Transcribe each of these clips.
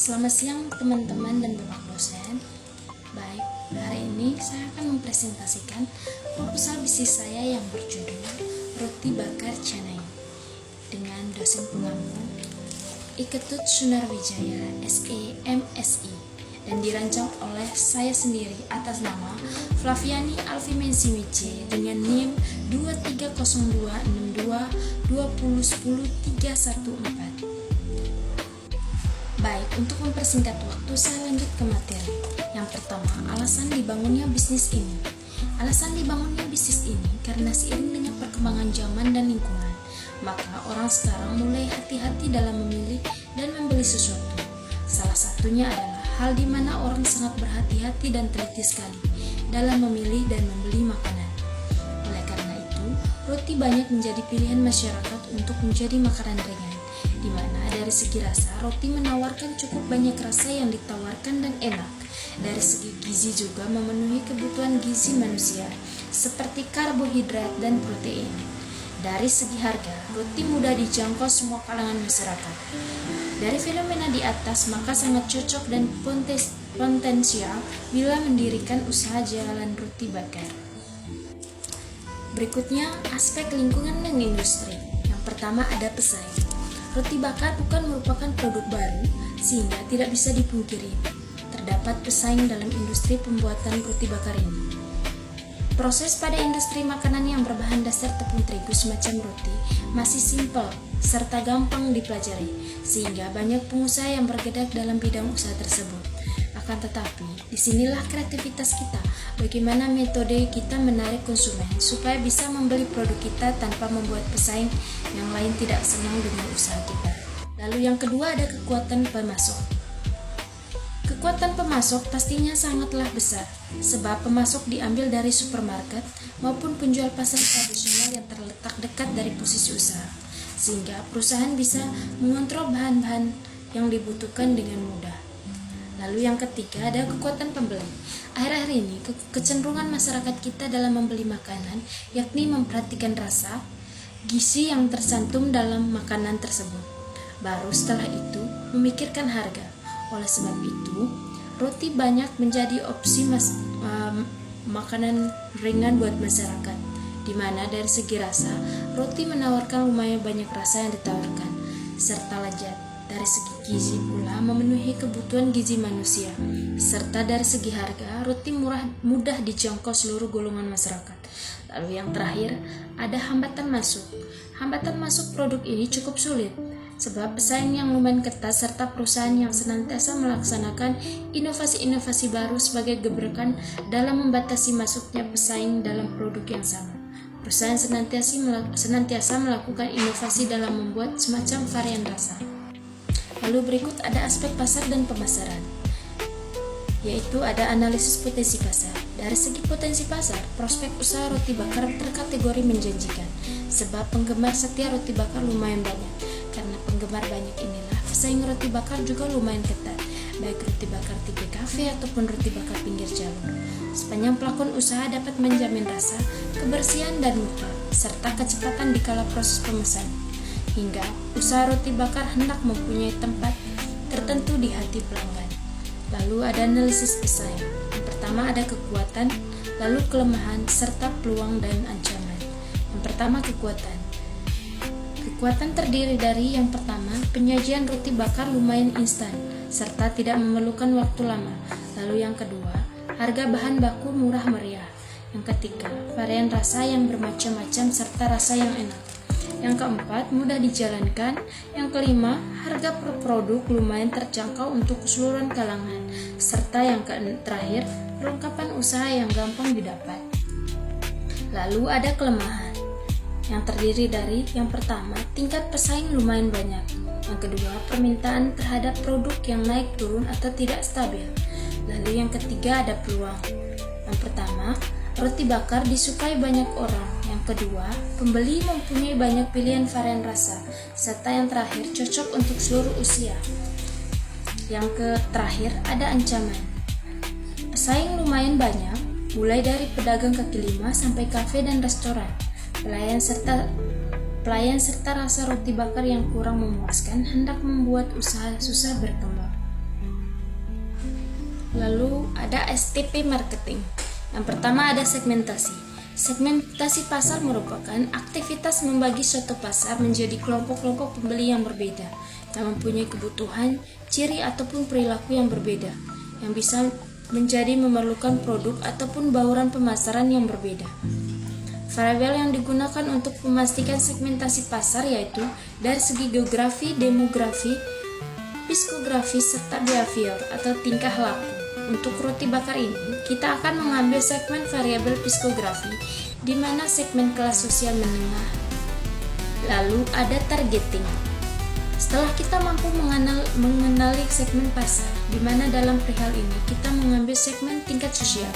Selamat siang teman-teman dan Bapak dosen. Baik, hari ini saya akan mempresentasikan proposal bisnis saya yang berjudul Roti Bakar Canai dengan dosen pengampu Iketut Sunarwijaya SEMSI dan dirancang oleh saya sendiri atas nama Flaviani Alfimensi Mice dengan NIM 23026220100314. Baik, untuk mempersingkat waktu, saya lanjut ke materi. Yang pertama, alasan dibangunnya bisnis ini. Alasan dibangunnya bisnis ini karena seiring dengan perkembangan zaman dan lingkungan, maka orang sekarang mulai hati-hati dalam memilih dan membeli sesuatu. Salah satunya adalah hal di mana orang sangat berhati-hati dan teliti sekali dalam memilih dan membeli makanan. Oleh karena itu, roti banyak menjadi pilihan masyarakat untuk menjadi makanan ringan, di mana dari segi rasa, roti menawarkan cukup banyak rasa yang ditawarkan dan enak. Dari segi gizi juga memenuhi kebutuhan gizi manusia, seperti karbohidrat dan protein. Dari segi harga, roti mudah dijangkau semua kalangan masyarakat. Dari fenomena di atas, maka sangat cocok dan potensial bila mendirikan usaha jualan roti bakar. Berikutnya, aspek lingkungan dan industri. Yang pertama ada pesaing. Roti bakar bukan merupakan produk baru, sehingga tidak bisa dipungkiri terdapat pesaing dalam industri pembuatan roti bakar ini. Proses pada industri makanan yang berbahan dasar tepung terigu semacam roti masih simpel serta gampang dipelajari, sehingga banyak pengusaha yang bergerak dalam bidang usaha tersebut. Akan tetapi, disinilah kreativitas kita, bagaimana metode kita menarik konsumen supaya bisa membeli produk kita tanpa membuat pesaing yang lain tidak senang dengan usaha kita. Lalu yang kedua ada kekuatan pemasok. Kekuatan pemasok pastinya sangatlah besar, sebab pemasok diambil dari supermarket maupun penjual pasar tradisional yang terletak dekat dari posisi usaha, sehingga perusahaan bisa mengontrol bahan-bahan yang dibutuhkan dengan mudah. Lalu yang ketiga ada kekuatan pembeli. Akhir-akhir ini kecenderungan masyarakat kita dalam membeli makanan yakni memperhatikan rasa, gizi yang tercantum dalam makanan tersebut. Baru setelah itu memikirkan harga. Oleh sebab itu, roti banyak menjadi opsi makanan ringan buat masyarakat, di mana dari segi rasa, roti menawarkan lumayan banyak rasa yang ditawarkan, serta lezat. Dari segi gizi pula memenuhi kebutuhan gizi manusia, serta dari segi harga, roti mudah dijangkau seluruh golongan masyarakat. Lalu yang terakhir, ada hambatan masuk. Hambatan masuk produk ini cukup sulit, sebab pesaing yang lumayan ketat serta perusahaan yang senantiasa melaksanakan inovasi-inovasi baru sebagai gebrakan dalam membatasi masuknya pesaing dalam produk yang sama. Perusahaan senantiasa melakukan inovasi dalam membuat semacam varian rasa. Lalu berikut ada aspek pasar dan pemasaran, yaitu ada analisis potensi pasar. Dari segi potensi pasar, prospek usaha roti bakar terkategori menjanjikan, sebab penggemar setia roti bakar lumayan banyak. Karena penggemar banyak inilah, pesaing roti bakar juga lumayan ketat, baik roti bakar tipe kafe ataupun roti bakar pinggir jalur. Sepanjang pelakon usaha dapat menjamin rasa, kebersihan dan mutu, serta kecepatan dikala proses pemesanan, hingga usaha roti bakar hendak mempunyai tempat tertentu di hati pelanggan. Lalu ada analisis pesaing. Yang pertama ada kekuatan, lalu kelemahan, serta peluang dan ancaman. Yang pertama kekuatan. Kekuatan terdiri dari yang pertama, penyajian roti bakar lumayan instan, serta tidak memerlukan waktu lama. Lalu yang kedua, harga bahan baku murah meriah. Yang ketiga, varian rasa yang bermacam-macam serta rasa yang enak. Yang keempat, mudah dijalankan. Yang kelima, harga per produk lumayan terjangkau untuk keseluruhan kalangan. Serta yang terakhir, perlengkapan usaha yang gampang didapat. Lalu ada kelemahan, yang terdiri dari yang pertama, tingkat pesaing lumayan banyak. Yang kedua, permintaan terhadap produk yang naik turun atau tidak stabil. Lalu yang ketiga ada peluang. Yang pertama, roti bakar disukai banyak orang. Yang kedua, pembeli mempunyai banyak pilihan varian rasa. Serta yang terakhir, cocok untuk seluruh usia. Yang terakhir, ada ancaman. Pesaing lumayan banyak, mulai dari pedagang kaki lima sampai kafe dan restoran. Pelayan serta rasa roti bakar yang kurang memuaskan hendak membuat usaha susah berkembang. Lalu ada STP marketing. Yang pertama ada segmentasi. Segmentasi pasar merupakan aktivitas membagi suatu pasar menjadi kelompok-kelompok pembeli yang berbeda, yang mempunyai kebutuhan, ciri ataupun perilaku yang berbeda, yang bisa menjadi memerlukan produk ataupun bauran pemasaran yang berbeda. Variabel yang digunakan untuk memastikan segmentasi pasar yaitu dari segi geografi, demografi, psikografi, serta behavior atau tingkah laku. Untuk roti bakar ini, kita akan mengambil segmen variabel psikografi, di mana segmen kelas sosial menengah. Lalu ada targeting. Setelah kita mampu mengenali segmen pasar, di mana dalam perihal ini kita mengambil segmen tingkat sosial,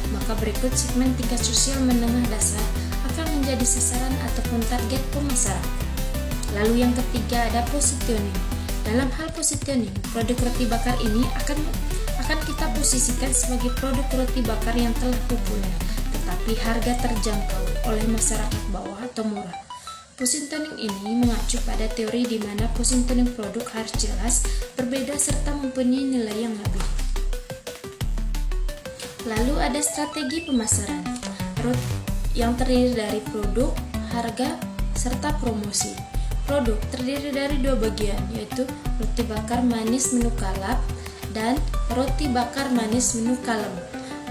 maka berikut segmen tingkat sosial menengah dasar akan menjadi sasaran ataupun target pemasaran. Lalu yang ketiga ada positioning. Dalam hal positioning, produk roti bakar ini akan kita posisikan sebagai produk roti bakar yang telah populer, tetapi harga terjangkau oleh masyarakat bawah atau murah. Positioning ini mengacu pada teori di mana positioning produk harus jelas, berbeda serta mempunyai nilai yang lebih. Lalu ada strategi pemasaran, yang terdiri dari produk, harga, serta promosi. Produk terdiri dari dua bagian, yaitu roti bakar manis menu kalap dan roti bakar manis menu kalem.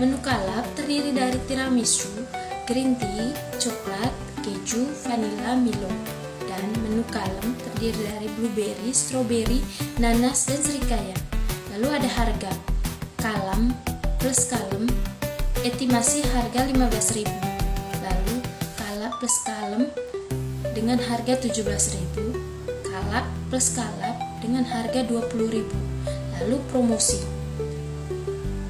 Menu kalap terdiri dari tiramisu, green tea, coklat, keju, vanila, Milo. Dan menu kalem terdiri dari blueberry, strawberry, nanas, dan serikaya. Lalu ada harga. Kalem plus kalem, estimasi harga 15.000. Lalu kalap plus kalem dengan harga 17.000. Kalap plus kalap dengan harga 20.000. Lalu promosi.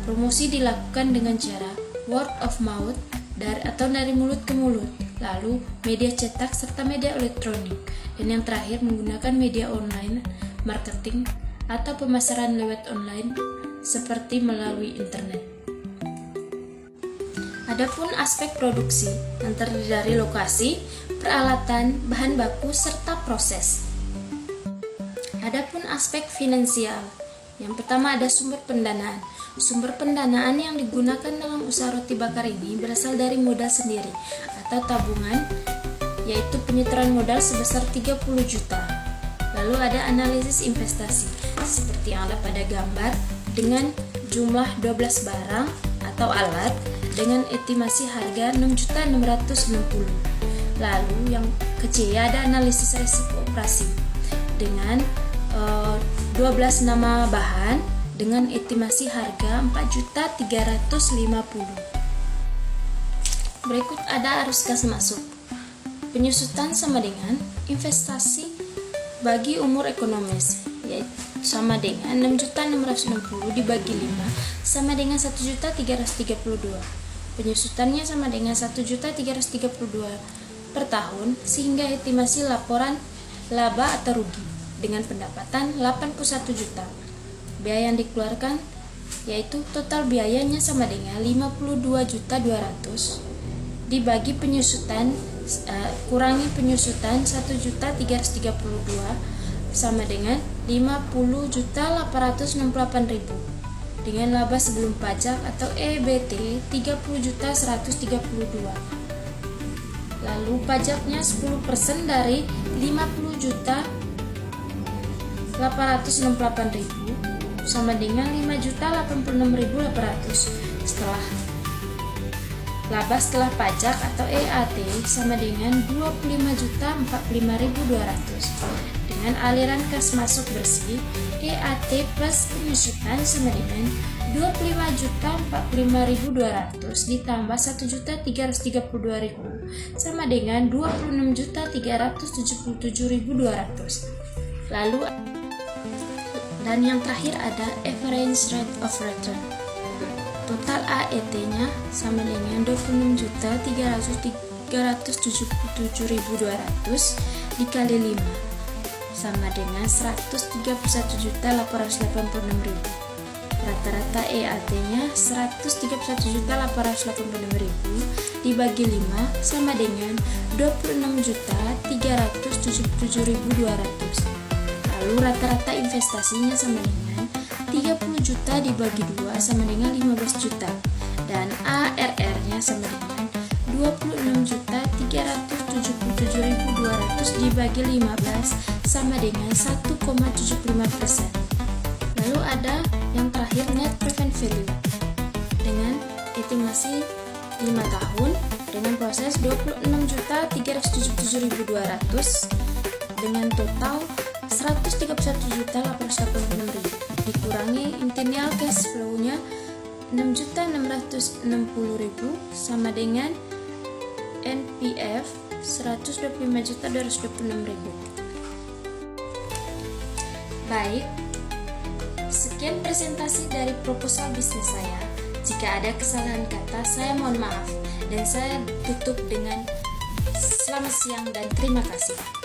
Promosi dilakukan dengan cara word of mouth dari mulut ke mulut, lalu media cetak serta media elektronik, dan yang terakhir menggunakan media online marketing atau pemasaran lewat online seperti melalui internet. Adapun aspek produksi yang terdiri dari lokasi, peralatan, bahan baku serta proses. Adapun aspek finansial. Yang pertama ada sumber pendanaan. Sumber pendanaan yang digunakan dalam usaha roti bakar ini berasal dari modal sendiri atau tabungan, yaitu penyetoran modal sebesar 30 juta. Lalu ada analisis investasi, seperti yang ada pada gambar, dengan jumlah 12 barang atau alat dengan estimasi harga 6.660. Lalu yang kecil ada analisis resiko operasi dengan 12 nama bahan dengan estimasi harga 4.350. Berikut ada arus kas masuk. Penyusutan sama dengan investasi bagi umur ekonomis, yaitu sama dengan 6.660 dibagi 5 sama dengan 1.332. Penyusutannya sama dengan 1.332 per tahun, sehingga estimasi laporan laba atau rugi dengan pendapatan 81 juta. Biaya yang dikeluarkan yaitu total biayanya sama dengan 52.200 dibagi penyusutan kurangi penyusutan 1.332 sama dengan 50.868.000 dengan laba sebelum pajak atau EBT 30.132. Lalu pajaknya 10% dari 50.868.000 sama dengan 5.086.800. Setelah pajak atau EAT sama dengan 25.045.200. Dengan aliran kas masuk bersih, EAT plus penyusutan sama dengan 25.045.200 ditambah 1.332.000 sama dengan 26.377.200. Lalu dan yang terakhir ada average rate of return. Total AET-nya sama dengan 26.377.200 dikali 5 sama dengan 131.886.000. Rata-rata EAT-nya 131.886.000 dibagi 5 sama dengan 26.377.200. Lalu rata-rata investasinya sama dengan 30 juta dibagi 2 sama dengan 15 juta. Dan ARR-nya sama dengan 26.377.200 dibagi 15 sama dengan 1,75%. Lalu ada yang terakhir net present value dengan estimasi 5 tahun dengan proses 26.377.200 dengan total 131.886.000 dikurangi internal cash flow-nya 6.660.000 sama dengan NPF 125.226.000. Baik, sekian presentasi dari proposal bisnis saya. Jika ada kesalahan kata, saya mohon maaf dan saya tutup dengan selamat siang dan terima kasih.